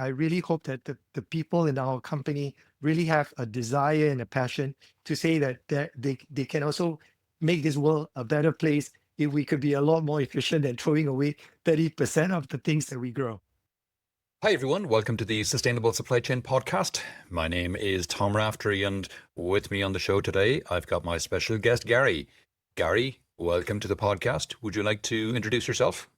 I really hope that the people in our company really have a desire and a passion to say that they can also make this world a better place if we could be a lot more efficient than throwing away 30% of the things that we grow. Hi, everyone. Welcome to the Sustainable Supply Chain Podcast. My name is Tom Raftery, and with me on the show today, I've got my special guest, Gary. Gary, welcome to the podcast. Would you like to introduce yourself?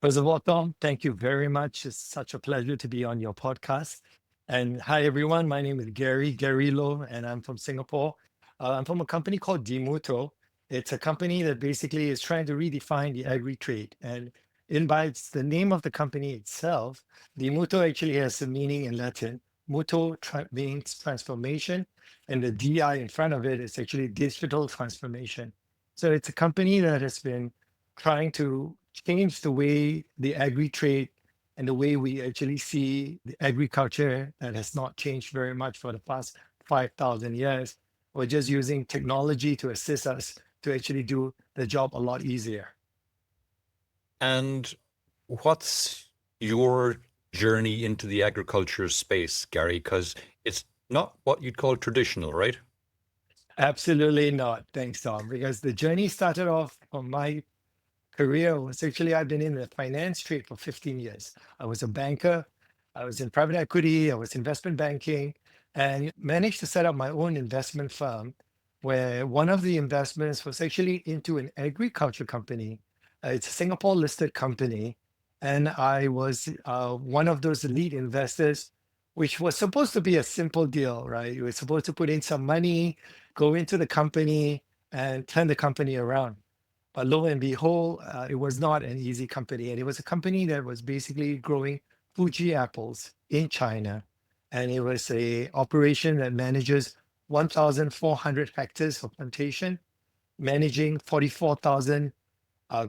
First of all, Tom, thank you very much. It's such a pleasure to be on your podcast. And hi, everyone. My name is Gary Loh, and I'm from Singapore. I'm from a company called DiMuto. It's a company that basically is trying to redefine the agri trade. And in by the name of the company itself, DiMuto actually has a meaning in Latin. Means transformation, and the DI in front of it is actually digital transformation. So it's a company that has been trying to change the way the agri trade and the way we actually see the agriculture that has not changed very much for the past 5,000 years. We're just using technology to assist us to actually do the job a lot easier. And what's your journey into the agriculture space, Gary? Because it's not what you'd call traditional, right? Absolutely not. Thanks, Tom. Because the journey started off from my career was actually I've been in the finance trade for 15 years. I was a banker, I was in private equity, I was investment banking, and managed to set up my own investment firm where one of the investments was actually into an agriculture company. It's a Singapore listed company. And I was one of those lead investors, which was supposed to be a simple deal, right? You were supposed to put in some money, go into the company, and turn the company around. But lo and behold, it was not an easy company. And it was a company that was basically growing Fuji apples in China. And it was a operation that manages 1,400 hectares of plantation, managing 44,000 uh,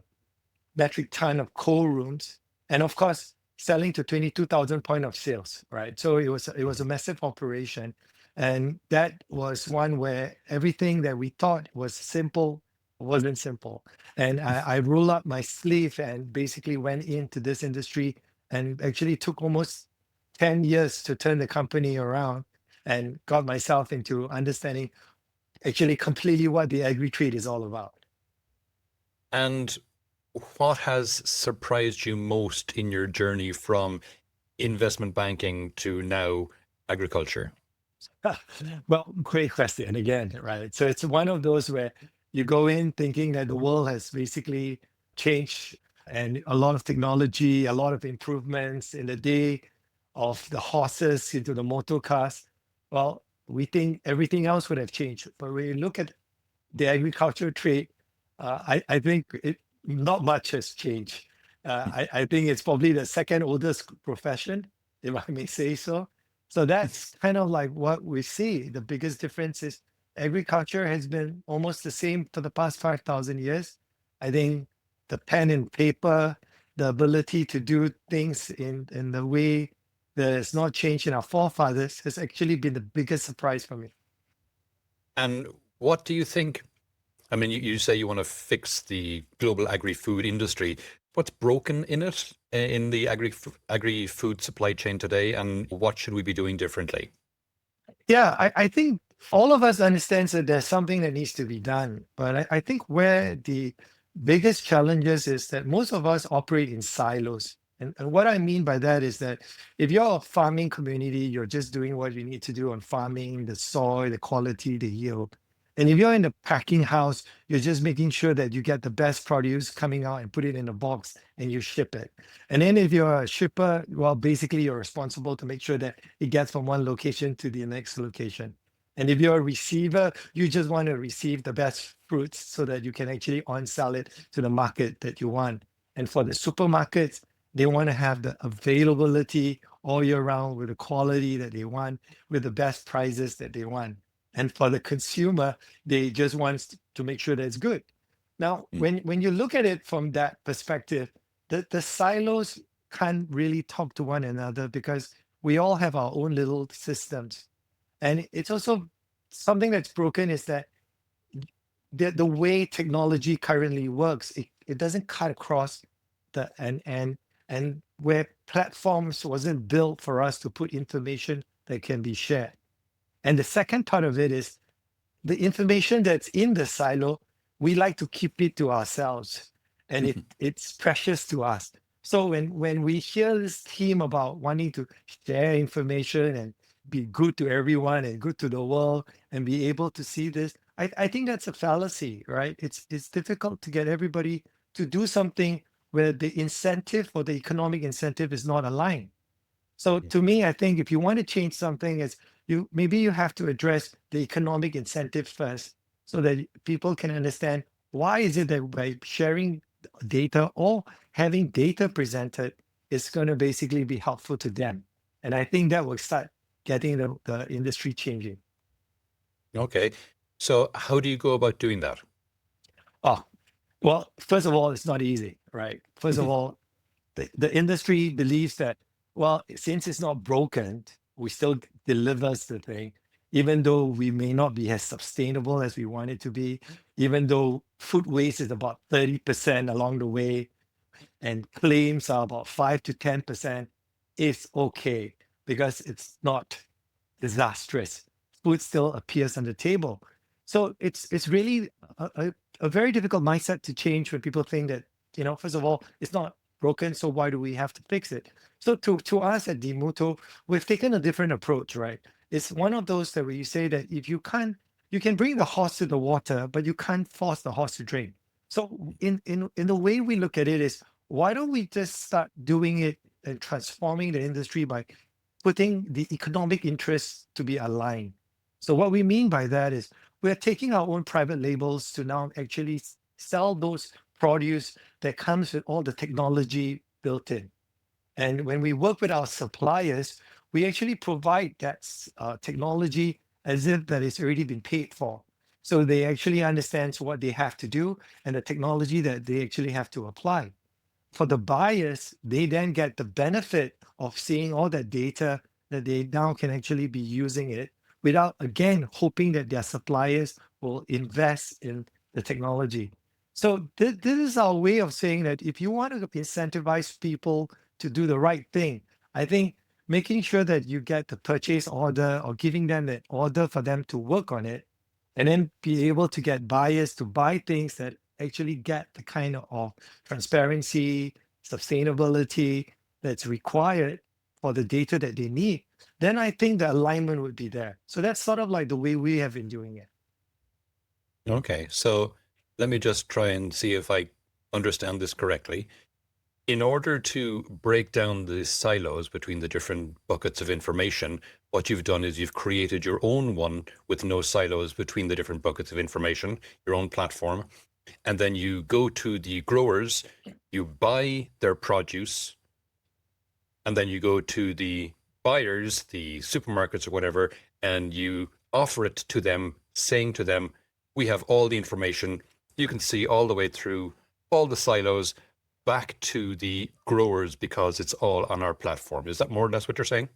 metric ton of cold rooms, and of course, selling to 22,000 point of sales, right? So it was a massive operation. And that was one where everything that we thought was simple wasn't simple. And I rolled up my sleeve and basically went into this industry and actually took almost 10 years to turn the company around and got myself into understanding actually completely what the agri trade is all about. And what has surprised you most in your journey from investment banking to now agriculture? Well, great question again, right? So it's one of those where you go in thinking that the world has basically changed and a lot of technology, a lot of improvements in the day of the horses into the motor cars. Well, we think everything else would have changed. But when you look at the agricultural trade, I think not much has changed. I think it's probably the second oldest profession, if I may say so. So that's kind of like what we see. The biggest difference is agriculture has been almost the same for the past 5,000 years. I think the pen and paper, the ability to do things in the way that has not changed in our forefathers has actually been the biggest surprise for me. And what do you think? I mean, you say you want to fix the global agri-food industry. What's broken in it, in the agri-food supply chain today, and what should we be doing differently? Yeah, I think all of us understands that there's something that needs to be done. But I think where the biggest challenges is that most of us operate in silos. And what I mean by that is that if you're a farming community, you're just doing what you need to do on farming, the soil, the quality, the yield. And if you're in the packing house, you're just making sure that you get the best produce coming out and put it in a box and you ship it. And then if you're a shipper, well, basically you're responsible to make sure that it gets from one location to the next location. And if you're a receiver, you just want to receive the best fruits so that you can actually on sell it to the market that you want. And for the supermarkets, they want to have the availability all year round with the quality that they want, with the best prices that they want. And for the consumer, they just want to make sure that it's good. Now, Mm. when you look at it from that perspective, the silos can't really talk to one another because we all have our own little systems. And it's also something that's broken is that the way technology currently works, it doesn't cut across the and and where platforms wasn't built for us to put information that can be shared. And the second part of it is the information that's in the silo, we like to keep it to ourselves, and it's precious to us. So when we hear this theme about wanting to share information and be good to everyone and good to the world and be able to see this, I think that's a fallacy, right? It's difficult to get everybody to do something where the incentive or the economic incentive is not aligned. So Yeah. to me, I think if you want to change something, is you have to address the economic incentive first, so that people can understand why is it that by sharing data or having data presented is going to basically be helpful to them. And I think that will start getting the industry changing. Okay. So how do you go about doing that? Oh, well, first of all, it's not easy, right? First of all, the industry believes that, well, since it's not broken, we still delivers the thing, even though we may not be as sustainable as we want it to be, even though food waste is about 30% along the way, and claims are about 5 to 10%, it's okay because it's not disastrous. Food still appears on the table. So it's really a very difficult mindset to change when people think that, first of all, it's not broken, so why do we have to fix it? So to us at DiMuto, we've taken a different approach, right? It's one of those that where you say that if you can't, you can bring the horse to the water, but you can't force the horse to drink. So in the way we look at it is, why don't we just start doing it and transforming the industry by putting the economic interests to be aligned. So what we mean by that is we're taking our own private labels to now actually sell those produce that comes with all the technology built in. And when we work with our suppliers, we actually provide that technology as if that it's already been paid for. So they actually understand what they have to do and the technology that they actually have to apply. For the buyers, they then get the benefit of seeing all that data that they now can actually be using it without, again, hoping that their suppliers will invest in the technology. So this is our way of saying that if you want to incentivize people to do the right thing, I think making sure that you get the purchase order or giving them an order for them to work on it, and then be able to get buyers to buy things that actually get the kind of transparency, sustainability that's required for the data that they need, then I think the alignment would be there. So that's sort of like the way we have been doing it. Okay. So let me just try and see if I understand this correctly. In order to break down the silos between the different buckets of information, what you've done is you've created your own one with no silos between the different buckets of information, your own platform. And then you go to the growers, you buy their produce, and then you go to the buyers, the supermarkets or whatever, and you offer it to them, saying to them, we have all the information. You can see all the way through all the silos back to the growers because it's all on our platform. Is that more or less what you're saying?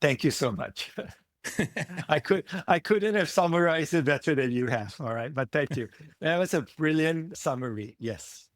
Thank you so much. I couldn't have summarized it better than you have. All right, but thank you. That was a brilliant summary. Yes.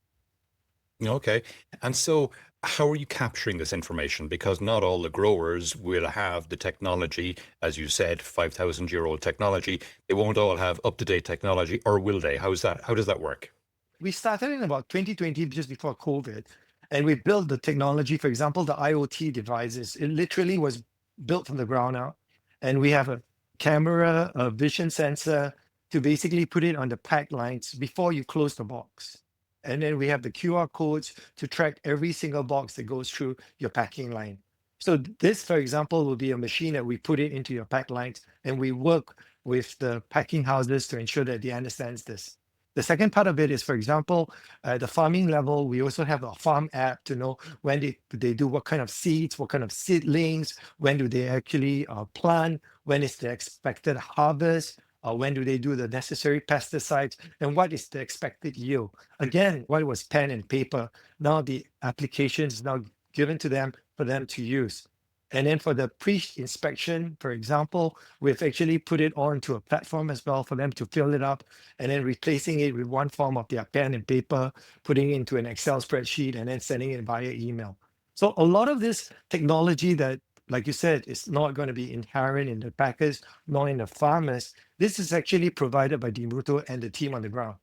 Okay. And so how are you capturing this information? Because not all the growers will have the technology, as you said, 5,000-year-old technology. They won't all have up-to-date technology, or will they? How's that? How does that work? We started in about 2020, just before COVID, and we built the technology. For example, the IoT devices, it literally was built from the ground up. And we have a camera, a vision sensor to basically put it on the pack lines before you close the box. And then we have the QR codes to track every single box that goes through your packing line. So this, for example, will be a machine that we put it into your pack lines, and we work with the packing houses to ensure that they understand this. The second part of it is, for example, at the farming level, we also have a farm app to know when they do what kind of seeds, what kind of seedlings, when do they actually plant, when is the expected harvest, when do they do the necessary pesticides, and what is the expected yield. Again, what was pen and paper, now the application is now given to them for them to use. And then for the pre-inspection, for example, we've actually put it onto a platform as well for them to fill it up and then replacing it with one form of their pen and paper, putting it into an Excel spreadsheet and then sending it via email. So a lot of this technology that, like you said, is not going to be inherent in the packers nor in the farmers. This is actually provided by DiMuto and the team on the ground.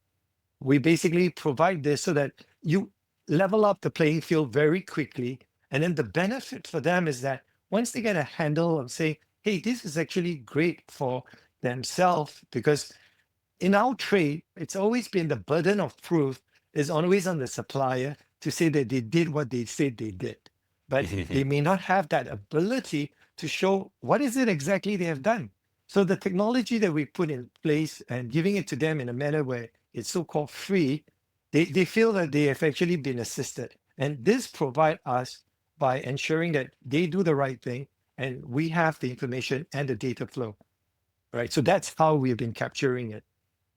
We basically provide this so that you level up the playing field very quickly. And then the benefit for them is that once they get a handle of say, hey, this is actually great for themselves, because in our trade, it's always been the burden of proof is always on the supplier to say that they did what they said they did. But they may not have that ability to show what is it exactly they have done. So the technology that we put in place and giving it to them in a manner where it's so-called free, they feel that they have actually been assisted. And this provide us by ensuring that they do the right thing and we have the information and the data flow. Right. So that's how we've been capturing it.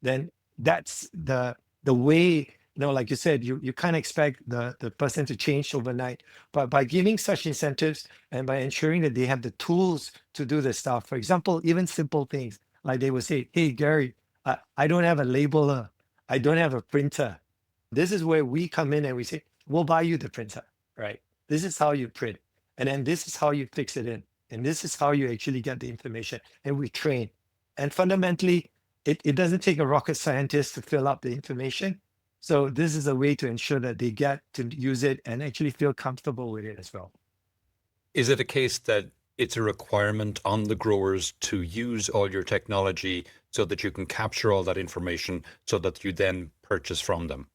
Then that's the way, like you said, you can't expect the person to change overnight, but by giving such incentives and by ensuring that they have the tools to do the stuff. For example, even simple things like they will say, hey Gary, I don't have a labeler, I don't have a printer. This is where we come in and we say, we'll buy you the printer, right? This is how you print, and then this is how you fix it in, and this is how you actually get the information, and we train. And fundamentally, it doesn't take a rocket scientist to fill up the information. So this is a way to ensure that they get to use it and actually feel comfortable with it as well. Is it a case that it's a requirement on the growers to use all your technology so that you can capture all that information so that you then purchase from them?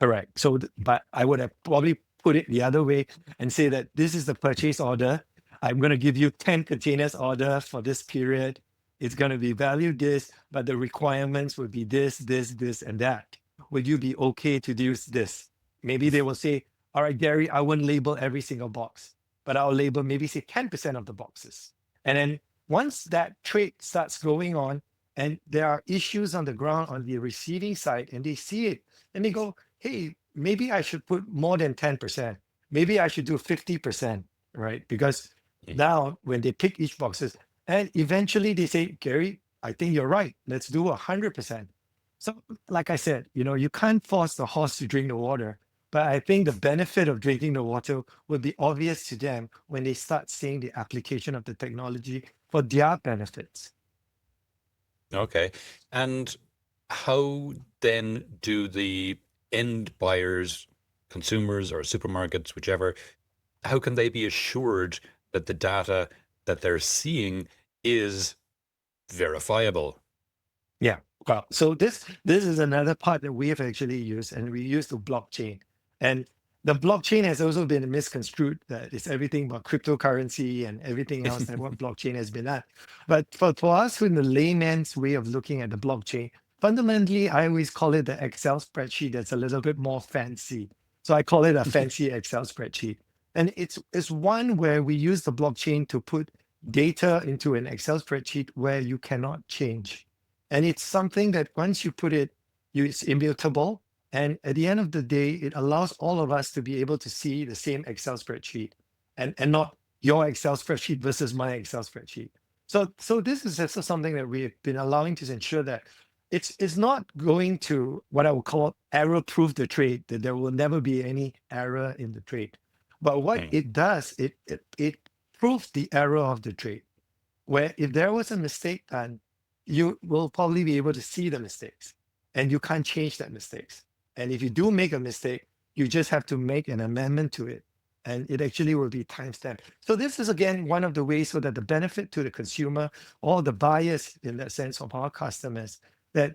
Correct. So, but I would have probably put it the other way and say that this is the purchase order. I'm going to give you 10 containers order for this period. It's going to be valued this, but the requirements would be this, this, and that. Would you be okay to use this? Maybe they will say, all right, Gary, I won't label every single box, but I'll label maybe say 10% of the boxes. And then once that trade starts going on and there are issues on the ground on the receiving side and they see it and they go, hey, maybe I should put more than 10%. Maybe I should do 50%, right? Because now when they pick each boxes and eventually they say, Gary, I think you're right. Let's do 100%. So like I said, you can't force the horse to drink the water, but I think the benefit of drinking the water will be obvious to them when they start seeing the application of the technology for their benefits. Okay. And how then do the end buyers, consumers or supermarkets, whichever, how can they be assured that the data that they're seeing is verifiable? Yeah. Well, so this is another part that we have actually used, and we use the blockchain. And the blockchain has also been misconstrued that it's everything about cryptocurrency and everything else that what blockchain has been at. But for us, in the layman's way of looking at the blockchain, fundamentally, I always call it the Excel spreadsheet that's a little bit more fancy. So I call it a fancy Excel spreadsheet. And it's one where we use the blockchain to put data into an Excel spreadsheet where you cannot change. And it's something that once you put it, it's immutable. And at the end of the day, it allows all of us to be able to see the same Excel spreadsheet and not your Excel spreadsheet versus my Excel spreadsheet. So this is also something that we've been allowing to ensure that it's not going to what I would call error-proof the trade, that there will never be any error in the trade. But what it does, it proves the error of the trade, where if there was a mistake done, you will probably be able to see the mistakes and you can't change that mistakes. And if you do make a mistake, you just have to make an amendment to it. And it actually will be timestamped. So this is again one of the ways so that the benefit to the consumer or the buyers in that sense of our customers, that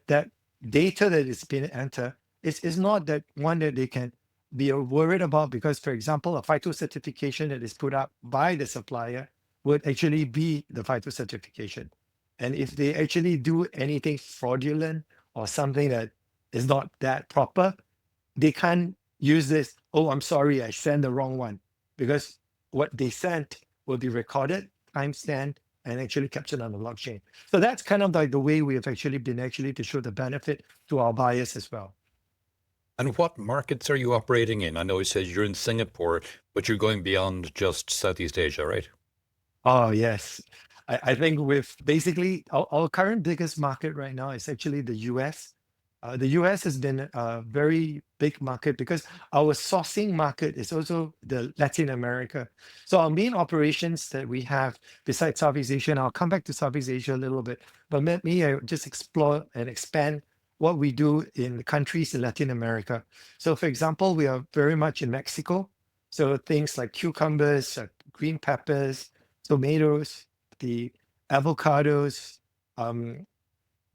data that is being entered is not that one that they can be worried about, because for example, a phyto certification that is put up by the supplier would actually be the phyto certification. And if they actually do anything fraudulent or something that is not that proper, they can't use this, oh, I'm sorry, I sent the wrong one, because what they sent will be recorded, timestamped, and actually captured on the blockchain. So that's kind of like the way we have actually been actually to show the benefit to our buyers as well. And what markets are you operating in? I know it says you're in Singapore, but you're going beyond just Southeast Asia, right? Oh, yes. I think with basically our current biggest market right now is actually the US. The US has been a very big market because our sourcing market is also the Latin America. So our main operations that we have besides Southeast Asia, and I'll come back to Southeast Asia a little bit, but let me just explore and expand what we do in the countries in Latin America. So for example, we are very much in Mexico. So things like cucumbers, green peppers, tomatoes, the avocados, um,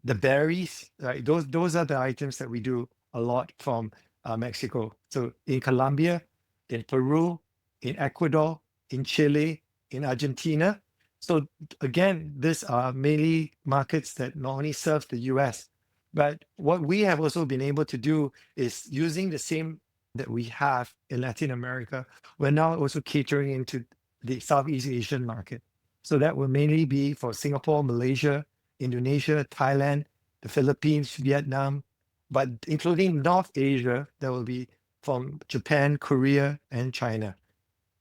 the berries, right? Those are the items that we do a lot from Mexico. So in Colombia, in Peru, in Ecuador, in Chile, in Argentina. So again, these are mainly markets that not only serve the US, but what we have also been able to do is using the same that we have in Latin America, we're now also catering into the Southeast Asian market. So that will mainly be for Singapore, Malaysia, Indonesia, Thailand, the Philippines, Vietnam, but including North Asia, that will be from Japan, Korea, and China. Mm.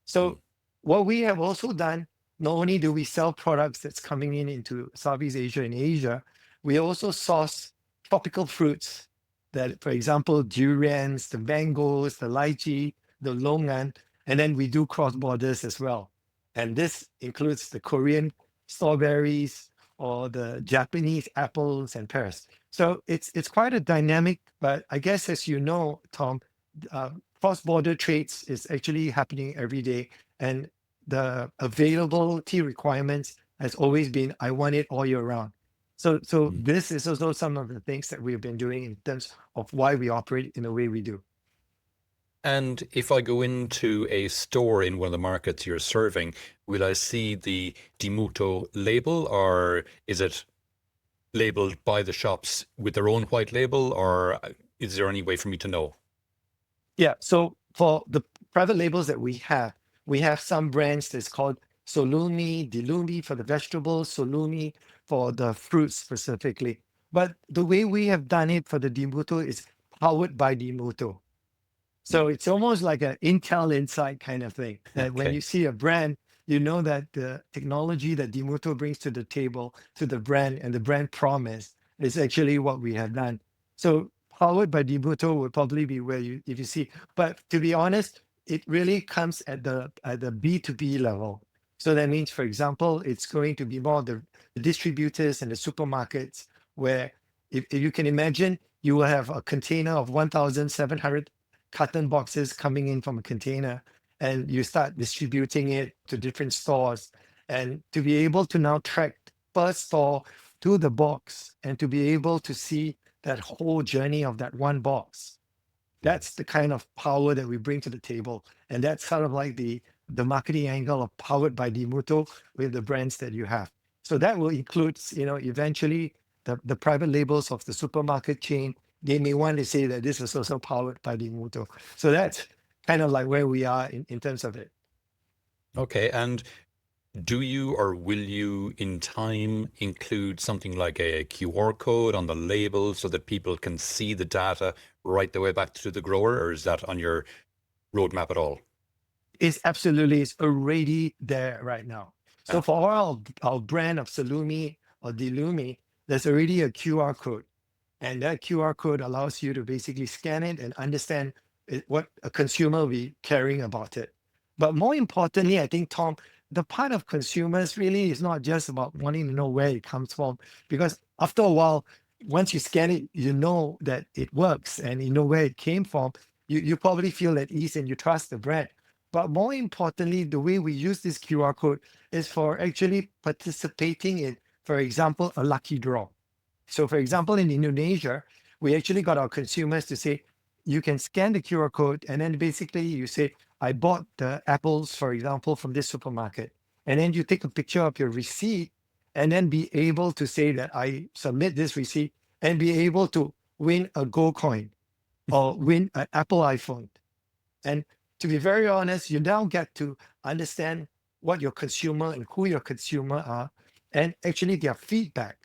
So what we have also done, not only do we sell products that's coming in into Southeast Asia and Asia, we also source tropical fruits that, for example, durians, the mangoes, the lychee, the longan, and then we do cross borders as well. And this includes the Korean strawberries or the Japanese apples and pears. So it's quite a dynamic, but I guess as you know, Tom, uh, cross-border trades is actually happening every day, and the availability requirements has always been I want it all year round. So Mm. this is also some of the things that we've been doing in terms of why we operate in the way we do. And if I go into a store in one of the markets you're serving, will I see the DiMuto label, or is it labeled by the shops with their own white label, or is there any way for me to know? Yeah. So for the private labels that we have some brands that's called Solumi, Dilumi for the vegetables, Solumi for the fruits specifically. But the way we have done it for the DiMuto is powered by DiMuto. Mm. So it's almost like an Intel Inside kind of thing. That when Okay. you see a brand, you know that the technology that DiMuto brings to the table, to the brand and the brand promise is actually what we have done. So powered by DiMuto would probably be where you, if you see, but to be honest, it really comes at the B2B level. So that means, for example, it's going to be more the distributors and the supermarkets where if you can imagine, you will have a container of 1,700 carton boxes coming in from a container, and you start distributing it to different stores, and to be able to now track per store to the box and to be able to see that whole journey of that one box. Mm. That's the kind of power that we bring to the table, and that's sort of like the marketing angle of powered by DiMuto with the brands that you have. So that will include, eventually the private labels of the supermarket chain. They may want to say that this is also powered by DiMuto. So that's kind of like where we are in terms of it. Okay. And do you or will you in time include something like a QR code on the label so that people can see the data right the way back to the grower, or is that on your roadmap at all? It's already there right now. So Ah, for our brand of Salumi or Dilumi, there's already a QR code. And that QR code allows you to basically scan it and understand what a consumer will be caring about it. But more importantly, I think, Tom, the part of consumers really is not just about wanting to know where it comes from, because after a while, once you scan it, you know that it works and you know where it came from. You probably feel at ease and you trust the brand. But more importantly, the way we use this QR code is for actually participating in, for example, a lucky draw. So, for example, in Indonesia, we actually got our consumers to say, you can scan the QR code, and then basically you say, I bought the apples, for example, from this supermarket. And then you take a picture of your receipt and then be able to say that I submit this receipt and be able to win a gold coin or win an Apple iPhone. And to be very honest, you now get to understand what your consumer and who your consumer are, and actually their feedback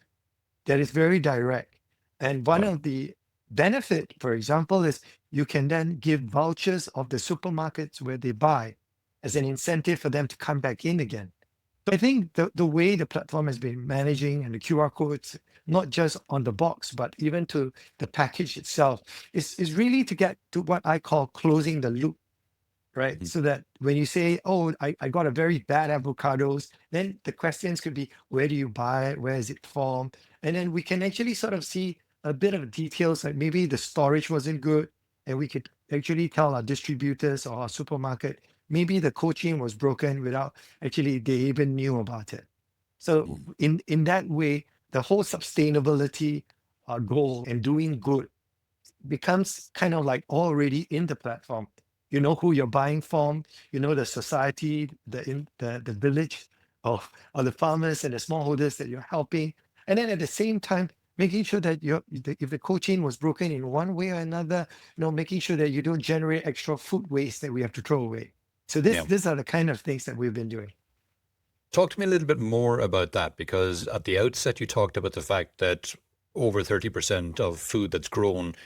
that is very direct. And one right. of the benefit, for example, is you can then give vouchers of the supermarkets where they buy as an incentive for them to come back in again. So I think the way the platform has been managing and the QR codes, not just on the box, but even to the package itself, is really to get to what I call closing the loop, right? Mhm. So that when you say, oh, I got a very bad avocados, then the questions could be, where do you buy it? Where is it from? And then we can actually sort of see a bit of details, like maybe the storage wasn't good. And we could actually tell our distributors or our supermarket, maybe the cold chain was broken without actually they even knew about it. So Mhm. in that way, the whole sustainability goal and doing good becomes kind of like already in the platform. You know who you're buying from, you know the society, the village of the farmers and the smallholders that you're helping. And then at the same time, making sure that if the cold chain was broken in one way or another, making sure that you don't generate extra food waste that we have to throw away. So Yeah. these are the kind of things that we've been doing. Talk to me a little bit more about that, because at the outset you talked about the fact that over 30% of food that's grown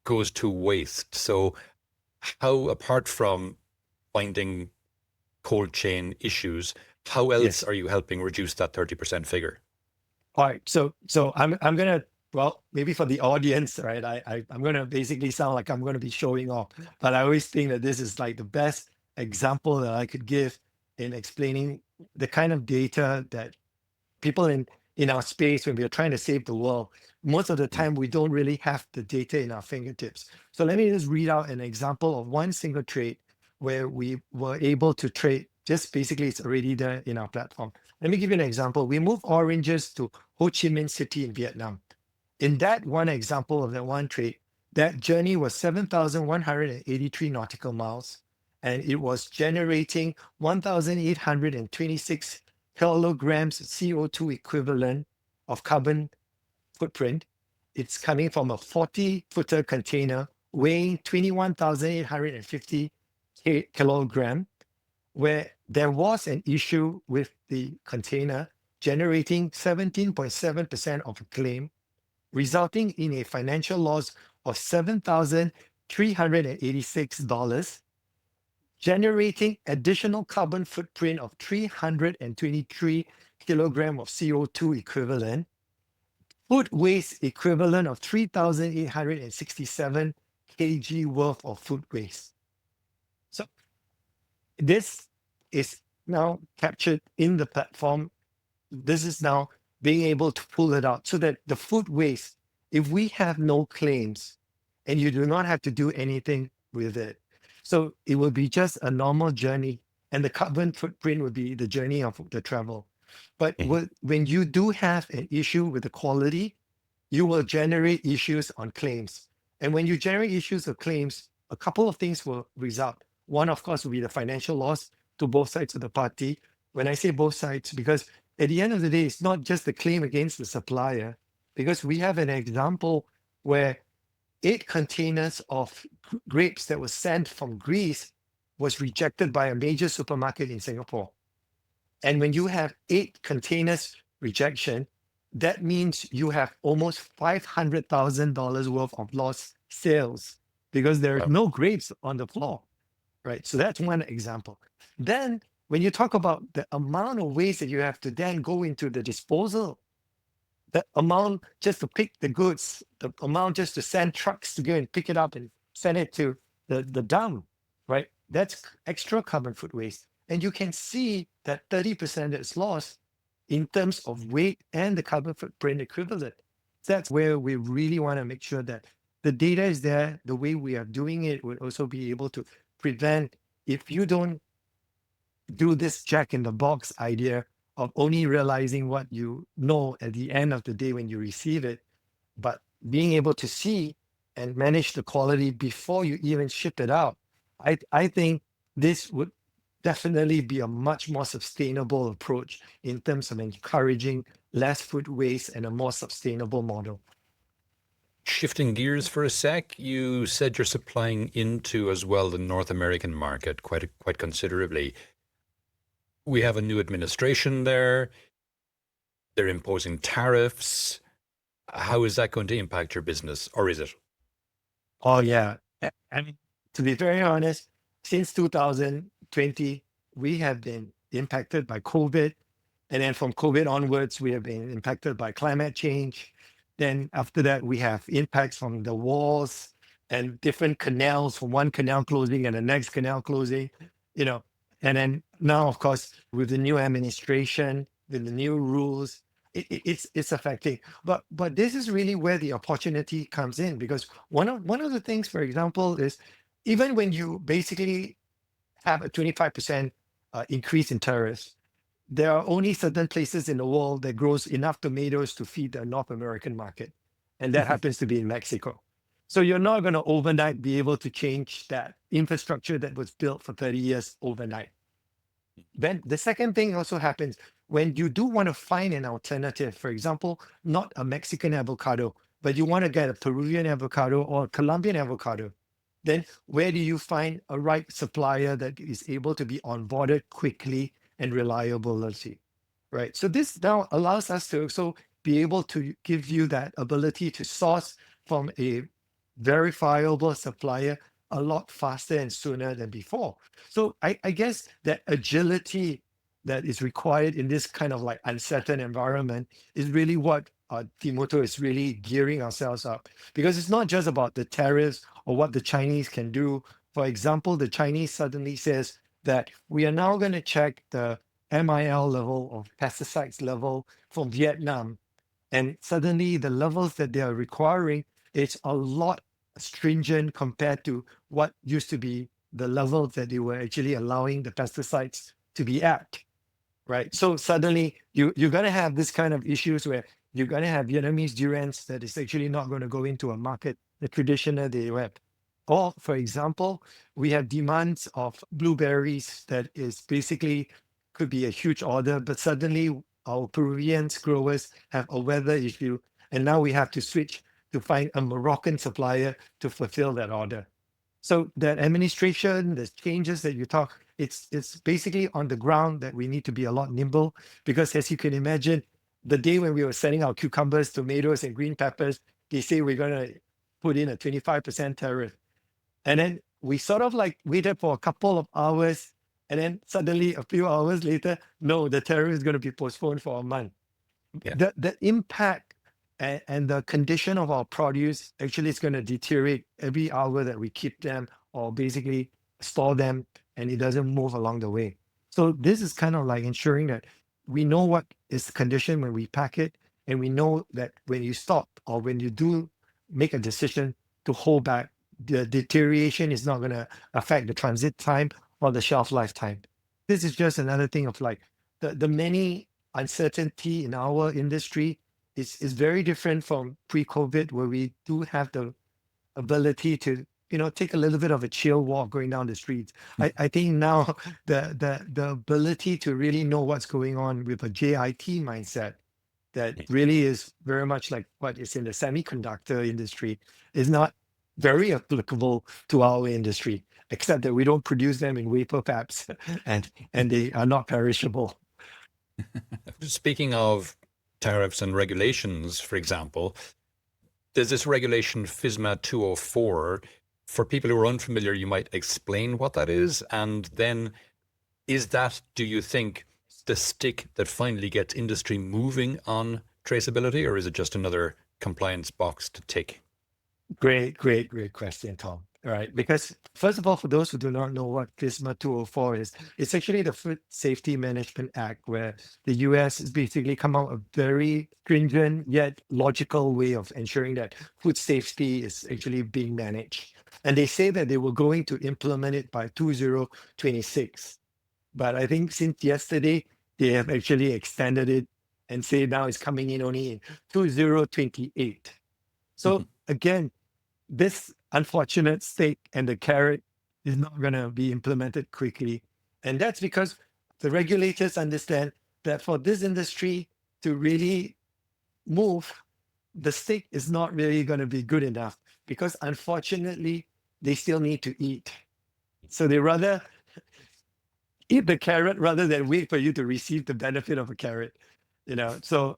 goes to waste. So how, apart from finding cold chain issues, how else Yes. are you helping reduce that 30% figure? All right, so I'm gonna, well, maybe for the audience, right? I'm gonna basically sound like I'm gonna be showing off, but I always think that this is like the best example that I could give in explaining the kind of data that people in our space, when we are trying to save the world, most of the Mm. time we don't really have the data in our fingertips. So let me just read out an example of one single trade where we were able to trade. Just basically, it's already there in our platform. Let me give you an example. We moved oranges to Ho Chi Minh City in Vietnam. In that one example of that one trade, that journey was 7,183 nautical miles, and it was generating 1,826 kilograms CO2 equivalent of carbon footprint. It's coming from a 40-footer container weighing 21,850 kilogram, where there was an issue with the container generating 17.7% of a claim, resulting in a financial loss of $7,386, generating additional carbon footprint of 323 kilogram of CO2 equivalent, food waste equivalent of 3,867 kg worth of food waste. So this is now captured in the platform. This is now being able to pull it out so that the food waste, if we have no claims and you do not have to do anything with it, so it will be just a normal journey, and the carbon footprint would be the journey of the travel. But Mhm. when you do have an issue with the quality, you will generate issues on claims. And when you generate issues of claims, a couple of things will result. One, of course, will be the financial loss to both sides of the party. When I say both sides, because at the end of the day, it's not just the claim against the supplier, because we have an example where 8 containers of grapes that was sent from Greece was rejected by a major supermarket in Singapore. And when you have 8 containers rejection, that means you have almost $500,000 worth of lost sales because there are Wow. no grapes on the floor, right? So that's one example. Then when you talk about the amount of waste that you have to then go into the disposal, the amount just to pick the goods, the amount just to send trucks to go and pick it up and send it to the dump, right? That's extra carbon food waste. And you can see that 30% that's lost in terms of weight and the carbon footprint equivalent. That's where we really want to make sure that the data is there. The way we are doing it would also be able to prevent, if you don't do this jack in the box idea of only realizing what you know at the end of the day when you receive it, but being able to see and manage the quality before you even ship it out. I think this would definitely be a much more sustainable approach in terms of encouraging less food waste and a more sustainable model. Shifting gears for a sec, you said you're supplying into as well the North American market quite considerably. We have a new administration there. They're imposing tariffs. How is that going to impact your business, or is it? Oh yeah. I mean, to be very honest, since 2020, we have been impacted by COVID. And then from COVID onwards, we have been impacted by climate change. Then after that, we have impacts from the wars and different canals, from one canal closing and the next canal closing, you know. And then now, of course, with the new administration, with the new rules, it's affecting. But this is really where the opportunity comes in, because one of the things, for example, is even when you basically have a 25% increase in tariffs, there are only certain places in the world that grows enough tomatoes to feed the North American market, and that happens to be in Mexico. So you're not going to overnight be able to change that infrastructure that was built for 30 years overnight. Then the second thing also happens when you do want to find an alternative, for example, not a Mexican avocado, but you want to get a Peruvian avocado or a Colombian avocado. Then where do you find a right supplier that is able to be onboarded quickly and reliability, right? So this now allows us to also be able to give you that ability to source from a verifiable supplier a lot faster and sooner than before. So I guess that agility that is required in this kind of like uncertain environment is really what DiMuto is really gearing ourselves up, because it's not just about the tariffs or what the Chinese can do. For example, the Chinese suddenly says that we are now going to check the MIL level of pesticides level from Vietnam, and suddenly the levels that they are requiring, it's a lot stringent compared to what used to be the levels that they were actually allowing the pesticides to be at, right? So suddenly you're going to have this kind of issues where you're going to have Vietnamese durians that is actually not going to go into a market, the traditional they have. Or, for example, we have demands of blueberries that is basically could be a huge order, but suddenly our Peruvian growers have a weather issue, and now we have to switch to find a Moroccan supplier to fulfill that order. So that administration, the changes that you talk, it's basically on the ground that we need to be a lot nimble, because as you can imagine, the day when we were selling our cucumbers, tomatoes, and green peppers, they say we're going to put in a 25% tariff. And then we sort of like waited for a couple of hours. And then suddenly a few hours later, no, the tariff is going to be postponed for a month. Yeah. The impact and the condition of our produce actually is going to deteriorate every hour that we keep them or basically store them, and it doesn't move along the way. So this is kind of like ensuring that we know what is the condition when we pack it, and we know that when you stop or when you do make a decision to hold back, the deterioration is not going to affect the transit time or the shelf lifetime. This is just another thing of like the many uncertainty in our industry is very different from pre-COVID, where we do have the ability to take a little bit of a chill walk going down the streets. I think now the ability to really know what's going on with a JIT mindset that really is very much like what is in the semiconductor industry is not very applicable to our industry, except that we don't produce them in wafer fabs and they are not perishable. Speaking of tariffs and regulations, for example, there's this regulation FSMA 204. For people who are unfamiliar, you might explain what that is. And then is that, do you think, the stick that finally gets industry moving on traceability, or is it just another compliance box to tick? Great question, Tom. All right, because first of all, for those who do not know what FSMA 204 is, it's actually the Food Safety Management Act, where the US has basically come out a very stringent yet logical way of ensuring that food safety is actually being managed. And they say that they were going to implement it by 2026. But I think since yesterday, they have actually extended it and say now it's coming in only in 2028. So again, this unfortunate stick and the carrot is not going to be implemented quickly. And that's because the regulators understand that for this industry to really move, the stick is not really going to be good enough, because unfortunately, they still need to eat. So they rather eat the carrot rather than wait for you to receive the benefit of a carrot. So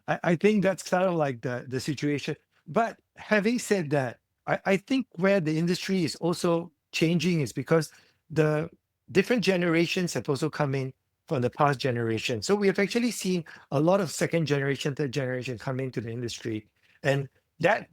I think that's kind of like the situation. But having said that, I think where the industry is also changing is because the different generations have also come in from the past generation. So we have actually seen a lot of second generation, third generation come into the industry. And that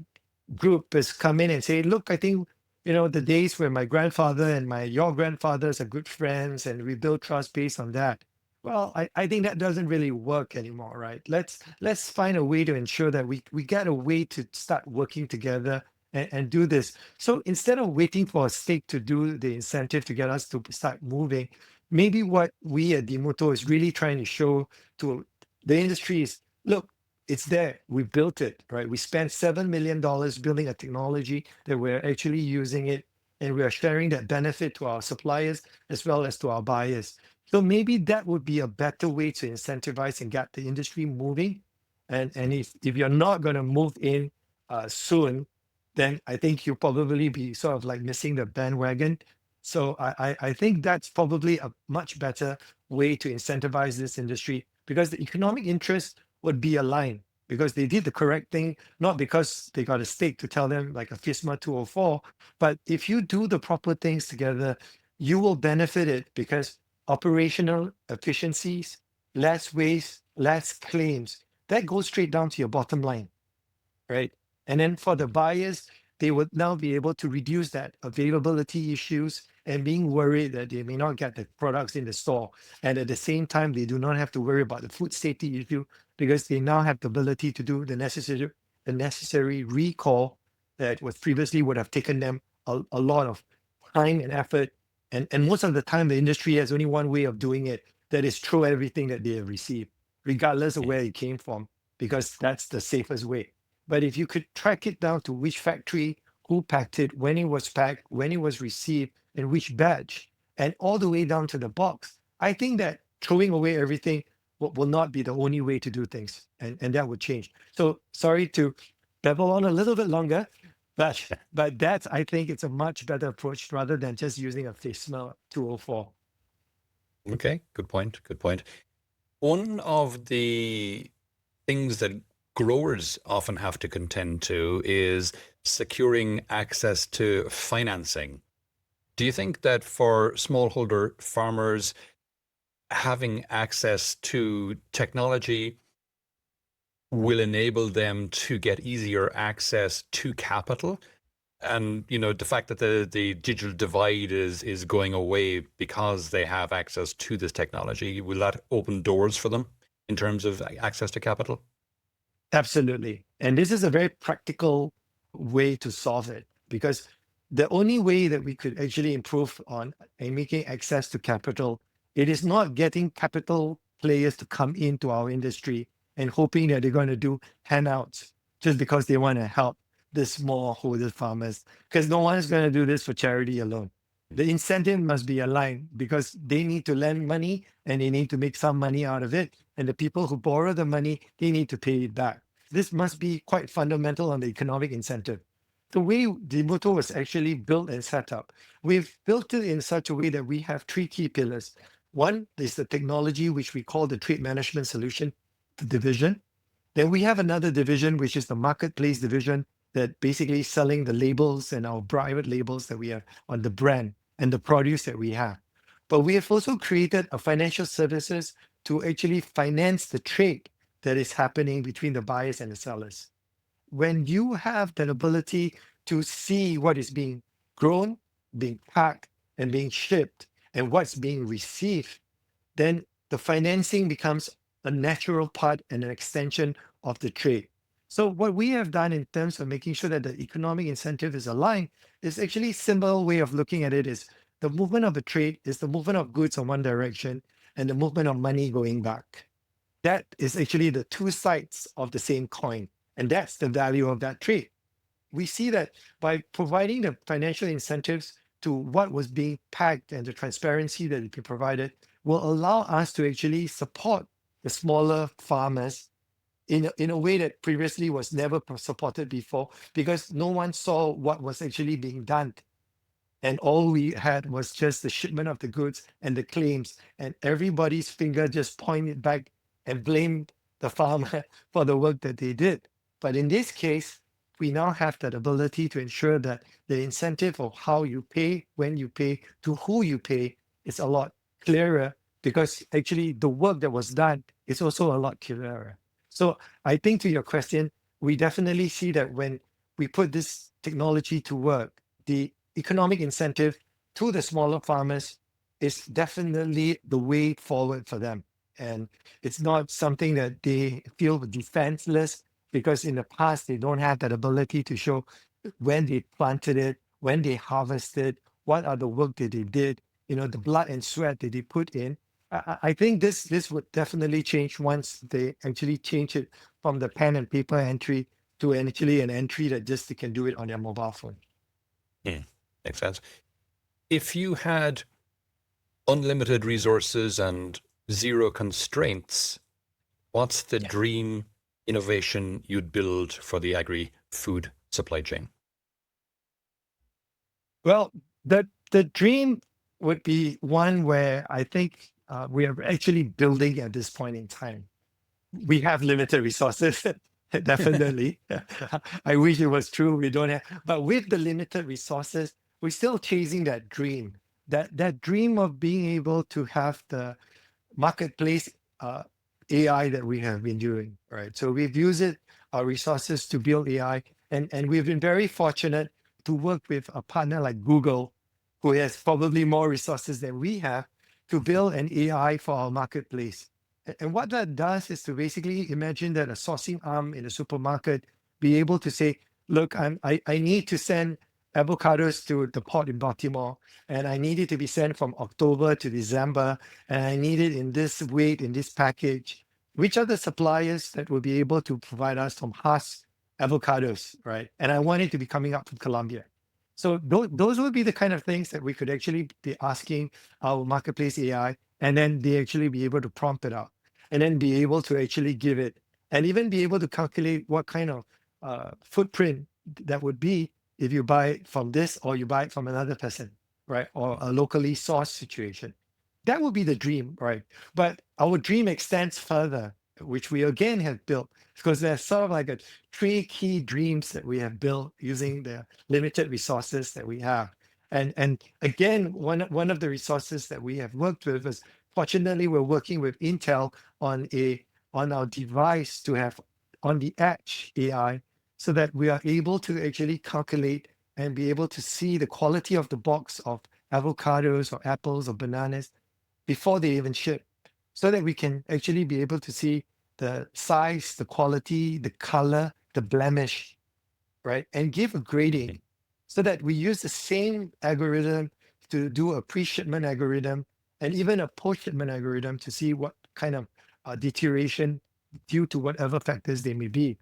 group has come in and say, look, I think, the days where my grandfather and your grandfathers are good friends and we build trust based on that. Well, I think that doesn't really work anymore, right? Let's find a way to ensure that we get a way to start working together and do this. So instead of waiting for a stake to do the incentive to get us to start moving, maybe what we at DiMuto is really trying to show to the industry is, look, it's there. We built it, right? We spent $7 million building a technology that we're actually using it, and we are sharing that benefit to our suppliers as well as to our buyers. So maybe that would be a better way to incentivize and get the industry moving. And if you're not going to move in soon, then I think you'll probably be sort of like missing the bandwagon. So I think that's probably a much better way to incentivize this industry, because the economic interest would be aligned, because they did the correct thing, not because they got a stake to tell them like a FSMA 204. But if you do the proper things together, you will benefit it, because operational efficiencies, less waste, less claims, that goes straight down to your bottom line, right? And then for the buyers, they would now be able to reduce that availability issues and being worried that they may not get the products in the store. And at the same time, they do not have to worry about the food safety issue, because they now have the ability to do the necessary recall that was previously would have taken them a lot of time and effort. And most of the time, the industry has only one way of doing it, that is throw everything that they have received, regardless of where it came from, because that's the safest way. But if you could track it down to which factory, who packed it, when it was packed, when it was received, and which batch, and all the way down to the box, I think that throwing away everything will not be the only way to do things. And that would change. So sorry to babble on a little bit longer, but that's, I think it's a much better approach rather than just using a FSMA 204. Okay, good point. Good point. One of the things that growers often have to contend to is securing access to financing. Do you think that for smallholder farmers, having access to technology will enable them to get easier access to capital? And the fact that the digital divide is going away because they have access to this technology, will that open doors for them in terms of access to capital? Absolutely. And this is a very practical way to solve it, because the only way that we could actually improve on and making access to capital, it is not getting capital players to come into our industry and hoping that they're going to do handouts just because they want to help the smallholder farmers, because no one is going to do this for charity alone. The incentive must be aligned, because they need to lend money and they need to make some money out of it. And the people who borrow the money, they need to pay it back. This must be quite fundamental on the economic incentive. The way DiMuto was actually built and set up, we've built it in such a way that we have three key pillars. One is the technology, which we call the trade management solution division. Then we have another division, which is the marketplace division, that basically selling the labels and our private labels that we have on the brand and the produce that we have. But we have also created a financial services to actually finance the trade that is happening between the buyers and the sellers. When you have that ability to see what is being grown, being packed, and being shipped, and what's being received, then the financing becomes a natural part and an extension of the trade. So what we have done in terms of making sure that the economic incentive is aligned is actually a simple way of looking at it is the movement of the trade is the movement of goods in one direction and the movement of money going back. That is actually the two sides of the same coin. And that's the value of that trade. We see that by providing the financial incentives to what was being packed and the transparency that it be provided will allow us to actually support the smaller farmers in a way that previously was never supported before, because no one saw what was actually being done. And all we had was just the shipment of the goods and the claims, and everybody's finger just pointed back and blamed the farmer for the work that they did. But in this case, we now have that ability to ensure that the incentive of how you pay, when you pay, to who you pay is a lot clearer, because actually the work that was done is also a lot clearer. So I think to your question, we definitely see that when we put this technology to work, the economic incentive to the smaller farmers is definitely the way forward for them. And it's not something that they feel defenseless because in the past they don't have that ability to show when they planted it, when they harvested, what are the work that they did, the blood and sweat that they put in. I think this would definitely change once they actually change it from the pen and paper entry to actually an entry that just they can do it on their mobile phone. Makes sense. If you had unlimited resources and zero constraints, what's the dream innovation you'd build for the agri-food supply chain? Well, the dream would be one where I think we are actually building at this point in time. We have limited resources, definitely. I wish it was true. We don't have, but with the limited resources, we're still chasing that dream. That dream of being able to have the marketplace AI that we have been doing, right? So we've used our resources to build AI, and we've been very fortunate to work with a partner like Google, who has probably more resources than we have, to build an AI for our marketplace. And what that does is to basically imagine that a sourcing arm in a supermarket be able to say, look, I need to send avocados to the port in Baltimore, and I need it to be sent from October to December, and I need it in this weight, in this package. Which are the suppliers that will be able to provide us some Hass avocados, right? And I want it to be coming up from Colombia. So those would be the kind of things that we could actually be asking our marketplace AI, and then they actually be able to prompt it out, and then be able to actually give it, and even be able to calculate what kind of footprint that would be if you buy it from this or you buy it from another person, right? Or a locally sourced situation. That would be the dream, right? But our dream extends further, which we again have built, because there's sort of like three key dreams that we have built using the limited resources that we have. And again, one of the resources that we have worked with is, fortunately, we're working with Intel on our device to have on the edge AI, so that we are able to actually calculate and be able to see the quality of the box of avocados or apples or bananas before they even ship, so that we can actually be able to see the size, the quality, the color, the blemish, right? And give a grading, so that we use the same algorithm to do a pre-shipment algorithm and even a post-shipment algorithm to see what kind of deterioration due to whatever factors they may be.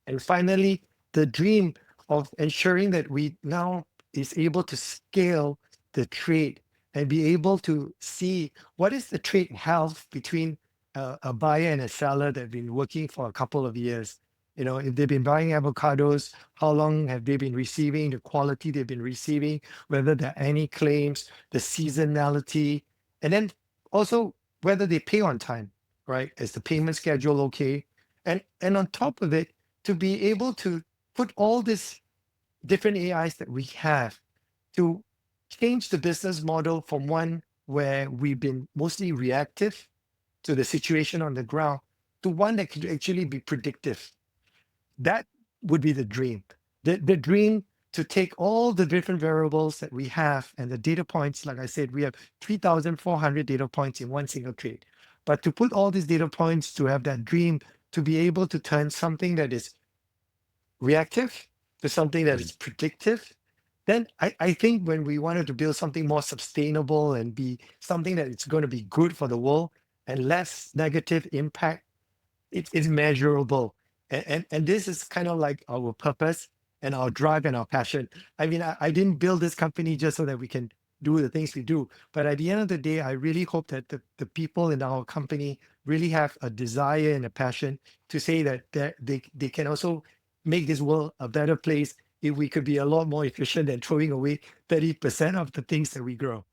And finally, the dream of ensuring that we now is able to scale the trade and be able to see what is the trade health between a buyer and a seller that have been working for a couple of years. If they've been buying avocados, how long have they been receiving, the quality they've been receiving, whether there are any claims, the seasonality, and then also whether they pay on time, right? Is the payment schedule okay? And on top of it, to be able to put all these different AIs that we have to change the business model from one where we've been mostly reactive to the situation on the ground to one that could actually be predictive. That would be the dream. The dream to take all the different variables that we have and the data points, like I said, we have 3,400 data points in one single trade. But to put all these data points to have that dream to be able to turn something that is reactive to something that is predictive, then I think when we wanted to build something more sustainable and be something that it's going to be good for the world and less negative impact, it is measurable. And this is kind of like our purpose and our drive and our passion. I mean, I didn't build this company just so that we can do the things we do. But at the end of the day, I really hope that the people in our company really have a desire and a passion to say that they can also make this world a better place if we could be a lot more efficient than throwing away 30% of the things that we grow.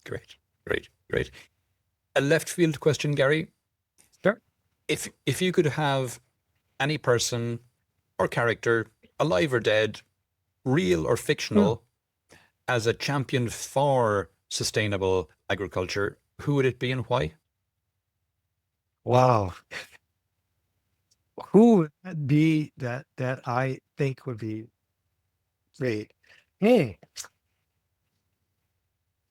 Great, great, great. A left field question, Gary. Sure. If you could have any person or character, alive or dead, real or fictional, as a champion for sustainable agriculture, who would it be and why? Wow. Who would that be that I think would be great? Hey,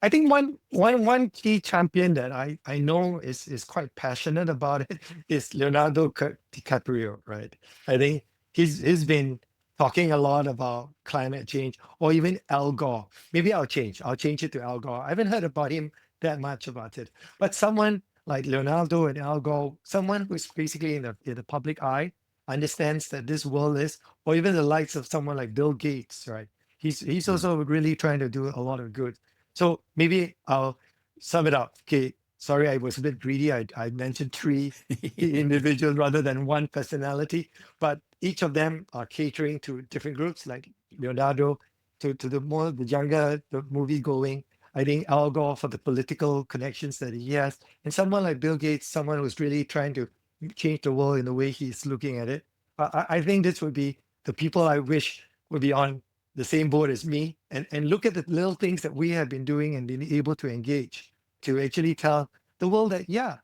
I think one key champion that I know is quite passionate about it is DiCaprio, right? I think he's been talking a lot about climate change or even Al Gore. Maybe I'll change. I'll change it to Al Gore. I haven't heard about him that much about it. But someone like Leonardo and Al Gore, someone who's basically in the public eye, understands that this world is, or even the likes of someone like Bill Gates, right? He's Mm. also really trying to do a lot of good. So maybe I'll sum it up. Okay, sorry, I was a bit greedy. I mentioned three individuals rather than one personality, but each of them are catering to different groups, like Leonardo to the younger, the movie going. I think Al Gore for the political connections that he has, and someone like Bill Gates, someone who's really trying to change the world in the way he's looking at it. I think this would be the people I wish would be on the same boat as me and look at the little things that we have been doing and been able to engage to actually tell the world that, yeah,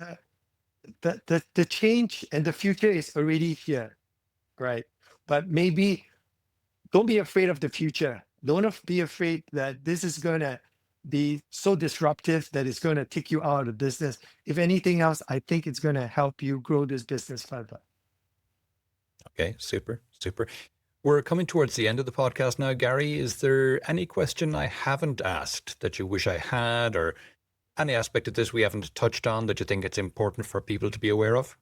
uh, the change and the future is already here, right? But maybe don't be afraid of the future. Don't be afraid that this is going to be so disruptive that it's going to take you out of business. If anything else, I think it's going to help you grow this business further. Okay, super, super. We're coming towards the end of the podcast now, Gary. Is there any question I haven't asked that you wish I had, or any aspect of this we haven't touched on that you think it's important for people to be aware of?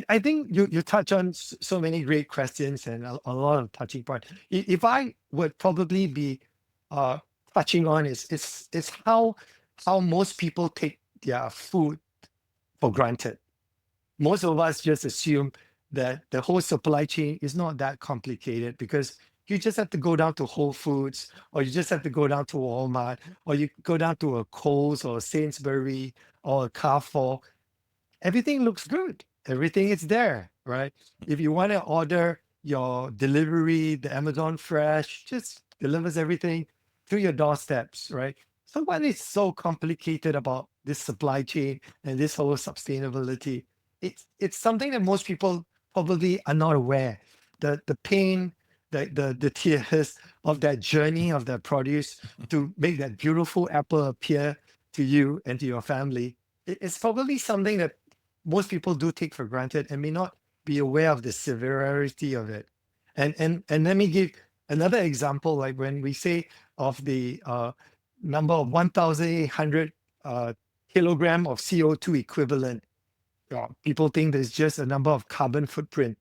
I think you touch on so many great questions and a lot of touching points. If I would probably be uh, touching on is how most people take their food for granted. Most of us just assume that the whole supply chain is not that complicated because you just have to go down to Whole Foods or you just have to go down to Walmart or you go down to a Kohl's or a Sainsbury or a Carrefour. Everything looks good. Everything is there, right? If you want to order your delivery, the Amazon Fresh just delivers everything to your doorsteps, right? So what is so complicated about this supply chain and this whole sustainability? It's something that most people probably are not aware. The pain, the tears of that journey of that produce to make that beautiful apple appear to you and to your family. It's probably something that most people do take for granted and may not be aware of the severity of it. And let me give another example, like when we say of the number of 1,800 kilogram of CO2 equivalent, people think there's just a number of carbon footprint,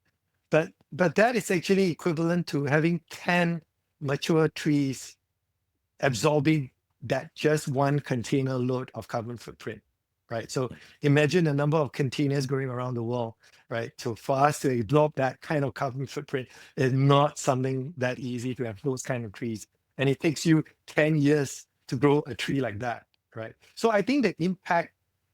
but that is actually equivalent to having 10 mature trees absorbing that just one container load of carbon footprint, right? So imagine the number of containers going around the world, right? So for us to absorb that kind of carbon footprint is not something that easy to have those kind of trees. And it takes you 10 years to grow a tree like that, right? So I think the impact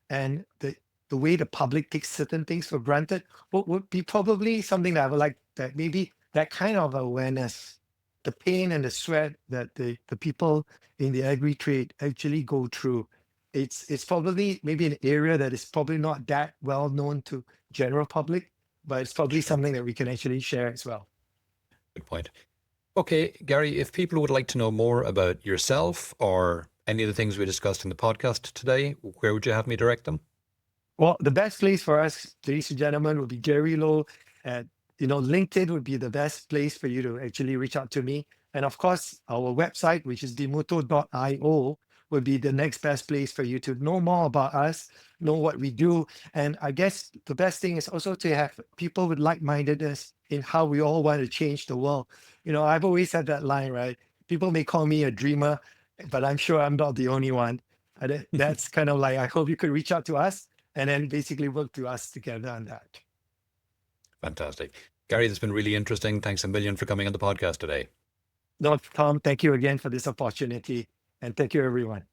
and the way the public takes certain things for granted would be probably something that I would like that maybe that kind of awareness, the pain and the sweat that the people in the agri trade actually go through. It's probably maybe an area that is probably not that well known to general public, but it's probably Sure. something that we can actually share as well. Good point. Okay, Gary, if people would like to know more about yourself or any of the things we discussed in the podcast today, where would you have me direct them? Well, the best place for us, ladies and gentlemen, would be Gary Loh. And LinkedIn would be the best place for you to actually reach out to me. And of course, our website, which is DiMuto.io, would be the next best place for you to know more about us, know what we do. And I guess the best thing is also to have people with like-mindedness in how we all want to change the world. I've always had that line, right? People may call me a dreamer, but I'm sure I'm not the only one. And that's kind of like, I hope you could reach out to us and then basically work to us together on that. Fantastic. Gary, this has been really interesting. Thanks a million for coming on the podcast today. No, Tom, thank you again for this opportunity. And thank you, everyone.